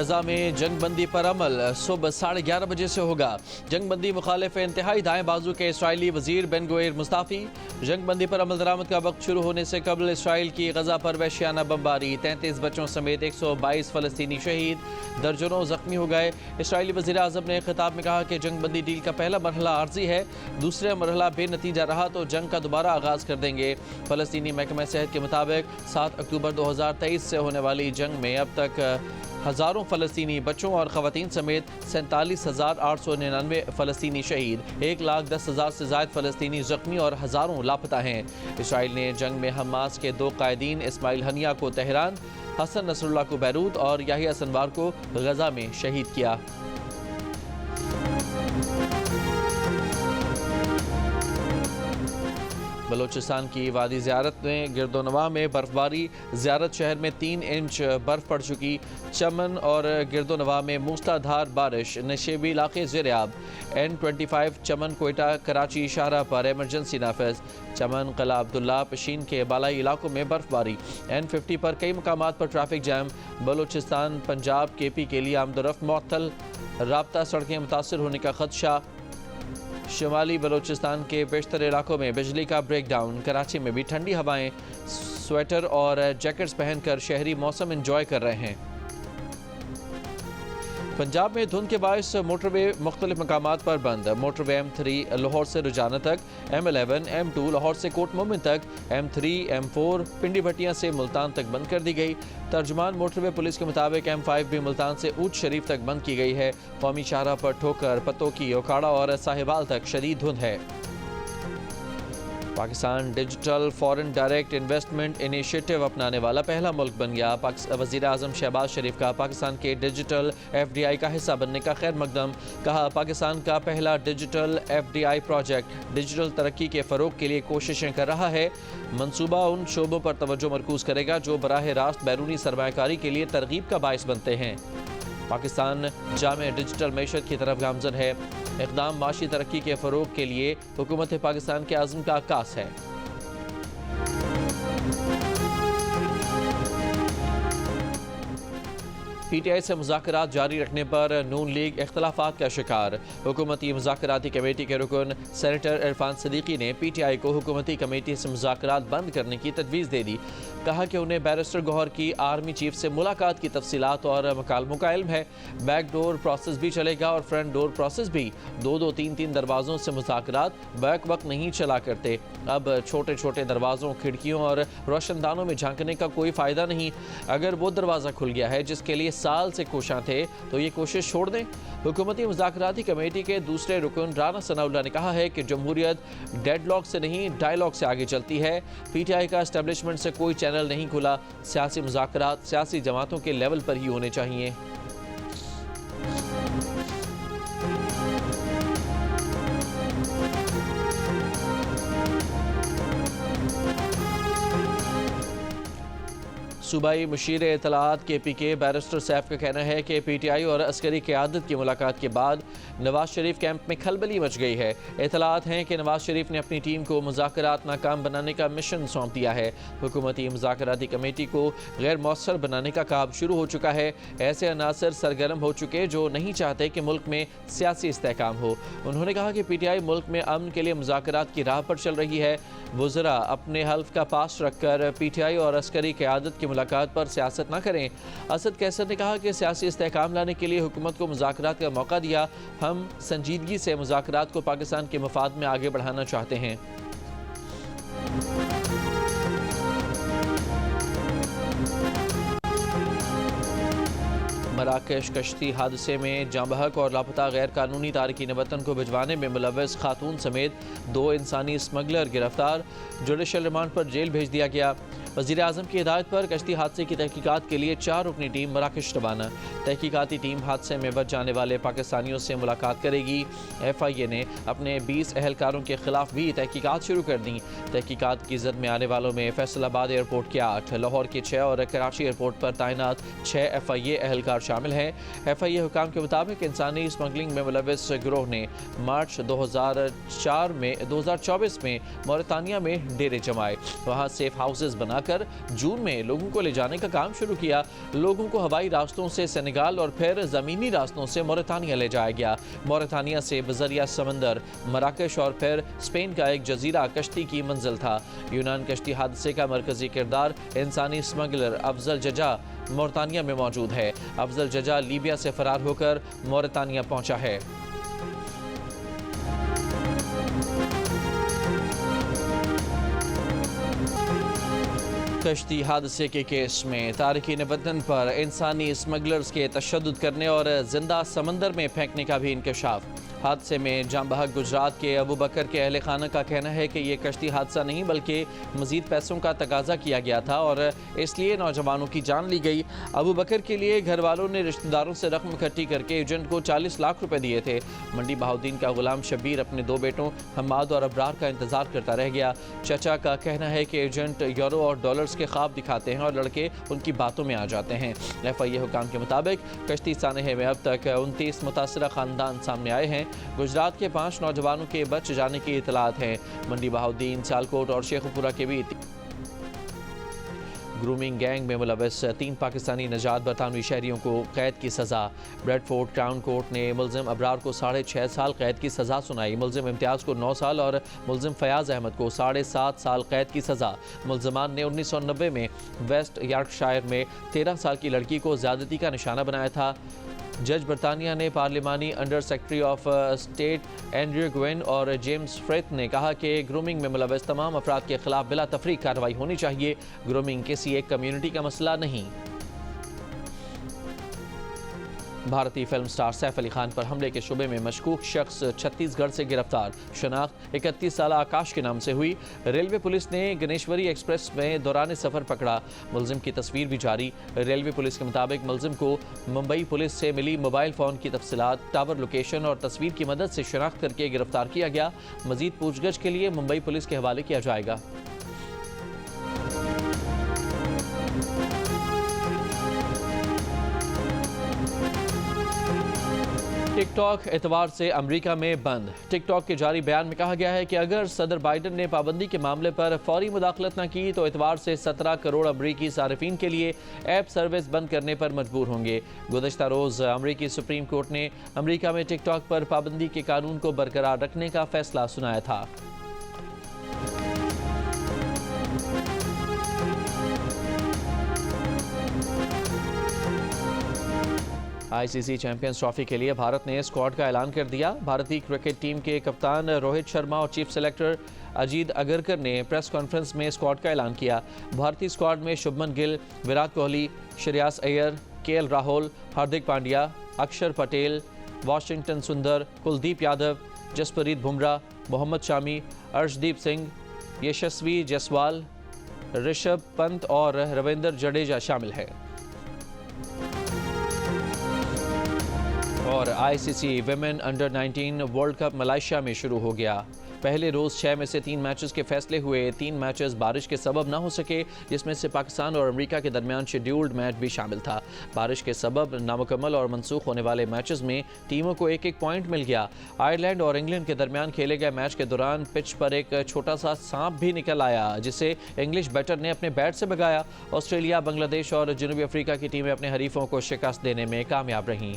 गजा में जंग बंदी पर अमल सुबह 11:30 बजे से होगा। जंग बंदी मुखालिफ इंतहाई दाएं बाजू के इसराइली वजीर बेन गुवेर मुस्ताफी। जंग बंदी पर अमल दरामद का वक्त शुरू होने से कबल इसराइल की गजा पर वहशियाना बमबारी, 33 बच्चों समेत 122 फलस्तीनी शहीद, दर्जनों जख्मी हो गए। इसराइली वजीर आज़म ने खिताब में कहा कि जंग बंदी डील का पहला मरहला आर्जी है, दूसरा मरहला बेनतीजा रहा तो जंग का दोबारा आगाज कर देंगे। फलस्तीनी महकमा सेहत के मुताबिक 7 अक्टूबर 2023 से होने वाली जंग में अब तक हज़ारों फ़लस्तीनी बच्चों और ख़वातीन समेत 47,899 फ़लस्तीनी शहीद, 1,10,000 से ज़ायद फ़लस्तीनी ज़ख्मी और हज़ारों लापता हैं। इसराइल ने जंग में हमास के 2 कायदीन इस्माइल हनिया को तेहरान, हसन नसरुल्लाह को बैरूत और याहिया सिनवार को गजा में शहीद किया। बलोचिस्तान की वादी ज़ियारत में गिरदोनवा में बर्फबारी, ज़ियारत शहर में 3 इंच बर्फ़ पड़ चुकी। चमन और गिरदोनवा में मूसलाधार बारिश, नशेबी इलाके ज़ेर-ए-आब। N25 चमन कोयटा कराची शाहराह पर एमरजेंसी नाफिज। चमन कला अब्दुल्ला पशीन के बालाई इलाकों में बर्फबारी। N50 पर कई मकामात पर traffic jam. Balochistan Punjab KP के लिए आमदोरफ्त मुअत्तल, राब्ता सड़कें मुतासर होने का खदशा। शुमाली बलोचिस्तान के बेशतर इलाकों में बिजली का ब्रेकडाउन। कराची में भी ठंडी हवाएं, स्वेटर और जैकेट्स पहनकर शहरी मौसम एंजॉय कर रहे हैं। पंजाब में धुंध के बायस मोटरवे मुख्तलिफ मकामात पर बंद। मोटरवे M3 लाहौर से रुझाना तक, M11 M2 लाहौर से कोट मोमिन तक, M3 M4 पिंडी भटियां से मुल्तान तक बंद कर दी गई। तर्जमान मोटरवे पुलिस के मुताबिक M5 भी मुल्तान से ऊट शरीफ तक बंद की गई है। कौमी शाहराह पर ठोकर, पतोकी, ओकाड़ा और साहिवाल तक शदीद धुंध है। Pakistan digital foreign direct investment initiative अपनाने वाला पहला मुल्क बन गया। वज़ीर आज़म शहबाज शरीफ का पाकिस्तान के डिजिटल FDI का हिस्सा बनने का खैर मकदम। कहा, पाकिस्तान का पहला डिजिटल FDI प्रोजेक्ट डिजिटल तरक्की के फ़रोग के लिए कोशिशें कर रहा है। मनसूबा उन शोबों पर तवज्जो मरकूज़ करेगा जो बराह रास्त बैरूनी सरमायाकारी के लिए तरगीब का बायस बनते हैं। पाकिस्तान जामे डिजिटल मैशत की तरफ गामज़न है। इक़दाम माशी तरक्की के फ़रोग के लिए हुकूमत पाकिस्तान के आज़म का आकाश है। PTI से मुज़ाकरात जारी रखने पर नून लीग इख्तलाफात का शिकार। हुकूमती मुज़ाकराती कमेटी के रुकन सेनेटर इरफान सदीकी ने PTI को हुकूमती कमेटी से मुज़ाकरात बंद करने की तजवीज़ दे दी। कहा कि उन्हें बैरिस्टर गौहर की आर्मी चीफ से मुलाकात की तफसीलात और मकालमों का इल्म है। बैक डोर प्रोसेस भी चलेगा और फ्रंट डोर प्रोसेस भी। 2-2, 3-3 दरवाज़ों से मुज़ाकरात बैक वक्त नहीं चला करते। अब छोटे छोटे दरवाज़ों, खिड़कियों और रोशनदानों में झांकने का कोई फ़ायदा नहीं। अगर वो दरवाज़ा खुल गया है जिसके लिए साल से कोशां थे तो ये कोशिश छोड़ दें। हुकूमती मुज़ाकराती कमेटी के दूसरे रुकन राना सनाउल्लाह ने कहा है कि जमहूरियत डेडलॉक से नहीं डायलॉग से आगे चलती है। PTI का एस्टेब्लिशमेंट से कोई चैनल नहीं खुला। सियासी मुज़ाकरात सियासी जमातों के लेवल पर ही होने चाहिए। सूबाई मुशीर इत्तलाआत KP के बैरिस्टर सैफ का कहना है कि PTI और अस्करी क़यादत की मुलाकात के बाद नवाज शरीफ कैंप में खलबली मच गई है। इत्तलाआत हैं कि नवाज शरीफ ने अपनी टीम को मुज़ाकरात नाकाम बनाने का मिशन सौंप दिया है। हुकूमती मुज़ाकराती कमेटी को गैर मौसर बनाने का काम शुरू हो चुका है। ऐसे अनासर सरगर्म हो चुके जो नहीं चाहते कि मुल्क में सियासी इस्तेहकाम हो। उन्होंने कहा कि PTI मुल्क में अमन के लिए मुज़ाकरात की राह पर चल रही है। वज़रा अपने हल्फ का पास रखकर PTI और अस्करी क़यादत की मुलाकात पर सियासत न करें। असद कैसर ने कहा कि सियासी इस्तेहकाम लाने के लिए हुकूमत को मुज़ाकरात का मौका दिया। हम संजीदगी से मुज़ाकरात को पाकिस्तान के मफाद में आगे बढ़ाना चाहते हैं। मराकश कश्ती हादसे में जांबहक और लापता गैर कानूनी तारकीन वतन को भिजवाने में मुलव्वस खातून समेत 2 इंसानी स्मगलर गिरफ्तार। जुडिशल रिमांड पर जेल भेज दिया गया। वज़ीर आज़म की हिदायत पर कश्ती हादसे की तहकीकात के लिए 4 रुकनी टीम मराकश रवाना। तहकीकाती टीम हादसे में बच जाने वाले पाकिस्तानियों से मुलाकात करेगी। FIA ने अपने 20 अहलकारों के खिलाफ भी तहकीकात शुरू कर दी। तहकीकात की जद में आने वालों में फैसलाबाद एयरपोर्ट के 8, लाहौर के 6 और कराची एयरपोर्ट पर तैनात 6 FIA अहलकार शामिल हैं। FIA हुकाम के मुताबिक इंसानी स्मगलिंग में मुलव्वस गिरोह ने मार्च 2024 में मौरितानिया में डेरे जमाए। वहाँ सेफ हाउसेज बना बनाकर जून में लोगों को ले जाने का काम शुरू किया। लोगों को हवाई रास्तों से सेनेगाल और फिर ज़मीनी रास्तों से मौरितानिया ले जाया गया। मौरितानिया से बजरिया समंदर मराकश और फिर स्पेन का एक जजीरा कश्ती की मंजिल था। यूनान कश्ती हादसे का मरकजी किरदार इंसानी स्मगलर अफजल जजा मौरितानिया में मौजूद है। अफजल जजा लीबिया से फरार होकर मौरितानिया पहुंचा है। कश्ती हादसे के केस में तारकीन वतन पर इंसानी स्मगलर्स के तशद्दुद करने और जिंदा समंदर में फेंकने का भी इंकशाफ। हादसे में जाम बहक गुजरात के अबू बकर के अहले खाना का कहना है कि ये कश्ती हादसा नहीं बल्कि मजीद पैसों का तकाजा किया गया था और इसलिए नौजवानों की जान ली गई। अबू बकर के लिए घर वालों ने रिश्तेदारों से रकम इकट्ठी करके एजेंट को 40 लाख रुपए दिए थे। मंडी बहाउद्दीन का गुलाम शब्बीर अपने 2 बेटों हम्माद और अबरार का इंतजार करता रह गया। चचा का कहना है कि एजेंट यूरो और डॉलर्स के ख्वाब दिखाते हैं और लड़के उनकी बातों में आ जाते हैं। FIA हुकाम के मुताबिक कश्ती सानहे में अब तक 29 मुतासरा खानदान सामने आए हैं। गुजरात के 5 नौजवानों के बच जाने की इतलात है। मंडी बहाउद्दीन, सियालकोट और शेखुपुरा के भी ग्रूमिंग गैंग में मुलविस 3 पाकिस्तानी नजात बरतानवी शहरियों को कैद की सज़ा। ब्रेडफोर्ड क्राउन कोर्ट ने मुलजिम अबरार को 6.5 साल कैद की सज़ा सुनाई। मुलजिम इम्तियाज़ को 9 साल और मुलजिम फयाज अहमद को 7.5 साल कैद की सज़ा। मुलजमान ने 1990 में वेस्ट यॉर्कशायर में 13 साल की लड़की को ज़्यादती का निशाना बनाया था। जज बरतानिया ने पार्लिमानी under secretary of state Andrew Gwynne और जेम्स फ्रेथ ने कहा कि ग्रूमिंग में मुलविस तमाम अफराद के खिलाफ बिला तफरीक कार्रवाई होनी चाहिए। ग्रूमिंग किसी एक कम्युनिटी का मसला नहीं। भारतीय फिल्म स्टार सैफ अली खान पर हमले के शुबे में मशकूक शख्स छत्तीसगढ़ से गिरफ्तार। शनाख्त 31 साल आकाश के नाम से हुई। रेलवे पुलिस ने गणेशवरी एक्सप्रेस में दौरान सफ़र पकड़ा। मुलजिम की तस्वीर भी जारी। रेलवे पुलिस के मुताबिक मुलजिम को मुंबई पुलिस से मिली मोबाइल फ़ोन की तफसीलात, टावर लोकेशन और तस्वीर की मदद से शनाख्त करके गिरफ्तार किया गया। मजीद पूछगछ के लिए मुंबई पुलिस के हवाले किया जाएगा। टिकटॉक एतवार से अमेरिका में बंद। टिकटॉक के जारी बयान में कहा गया है कि अगर सदर बाइडन ने पाबंदी के मामले पर फौरी मुदाखलत न की तो एतवार से 17 करोड़ अमरीकी सार्फिन के लिए ऐप सर्विस बंद करने पर मजबूर होंगे। गुज़श्ता रोज़ अमरीकी सुप्रीम कोर्ट ने अमरीका में टिकटॉक पर पाबंदी के कानून को बरकरार रखने का फैसला सुनाया था। ICC चैंपियंस ट्रॉफी के लिए भारत ने स्क्वाड का ऐलान कर दिया। भारतीय क्रिकेट टीम के कप्तान रोहित शर्मा और चीफ सेलेक्टर अजीत अगरकर ने प्रेस कॉन्फ्रेंस में स्क्वाड का ऐलान किया। भारतीय स्क्वाड में शुभमन गिल, विराट कोहली, श्रेयस अय्यर, KL राहुल, हार्दिक पांड्या, अक्षर पटेल, वाशिंगटन सुंदर, कुलदीप यादव, जसप्रीत बुमराह, मोहम्मद शामी, अर्शदीप सिंह, यशस्वी जायसवाल, ऋषभ पंत और रविंद्र जडेजा शामिल है। और ICC women under 19 world cup Malaysia में शुरू हो गया। पहले रोज़ 6 में से 3 मैचेस के फैसले हुए। 3 मैचेस बारिश के सबब न हो सके, जिसमें से पाकिस्तान और अमेरिका के दरमियान शेड्यूल्ड मैच भी शामिल था। बारिश के सबब नामुकम्मल और मनसूख होने वाले मैचेस में टीमों को 1-1 पॉइंट मिल गया। आयरलैंड और इंग्लैंड के दरमियान खेले गए मैच के दौरान पिच पर एक छोटा सा सांप भी निकल आया, जिसे इंग्लिश बैटर ने अपने बैट से भगाया। ऑस्ट्रेलिया, बांग्लादेश और जनूबी अफ्रीका की टीमें अपने हरीफों को शिकस्त देने में कामयाब रहीं।